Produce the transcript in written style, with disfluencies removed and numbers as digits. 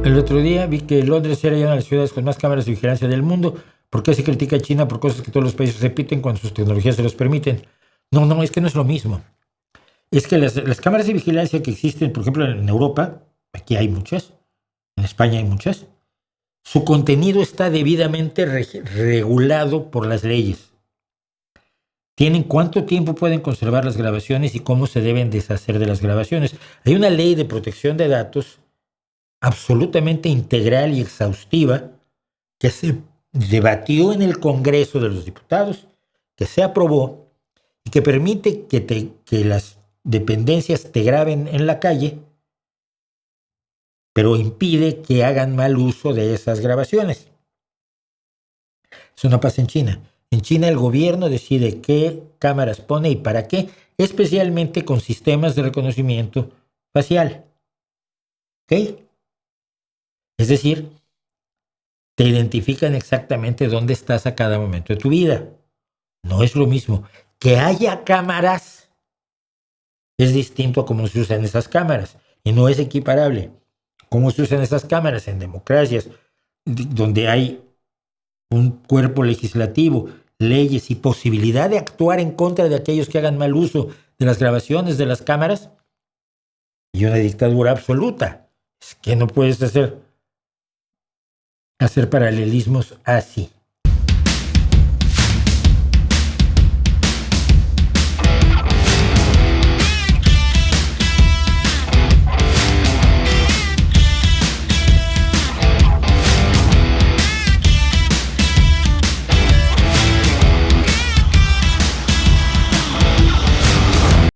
El otro día vi que Londres era ya una de las ciudades con más cámaras de vigilancia del mundo. ¿Por qué se critica a China por cosas que todos los países repiten cuando sus tecnologías se los permiten? No, es que no es lo mismo. Es que las cámaras de vigilancia que existen, por ejemplo, en Europa, aquí hay muchas, en España hay muchas, su contenido está debidamente regulado por las leyes. Tienen cuánto tiempo pueden conservar las grabaciones y cómo se deben deshacer de las grabaciones. Hay una ley de protección de datos absolutamente integral y exhaustiva que se debatió en el Congreso de los Diputados, que se aprobó y que permite que las dependencias te graben en la calle, pero impide que hagan mal uso de esas grabaciones. Eso no pasa en China. En China el gobierno decide qué cámaras pone y para qué, especialmente con sistemas de reconocimiento facial. ¿Ok? Es decir, te identifican exactamente dónde estás a cada momento de tu vida. No es lo mismo. Que haya cámaras es distinto a cómo se usan esas cámaras y no es equiparable. Cómo se usan esas cámaras en democracias donde hay un cuerpo legislativo, leyes y posibilidad de actuar en contra de aquellos que hagan mal uso de las grabaciones de las cámaras, y una dictadura absoluta. Es que no puedes hacer paralelismos así.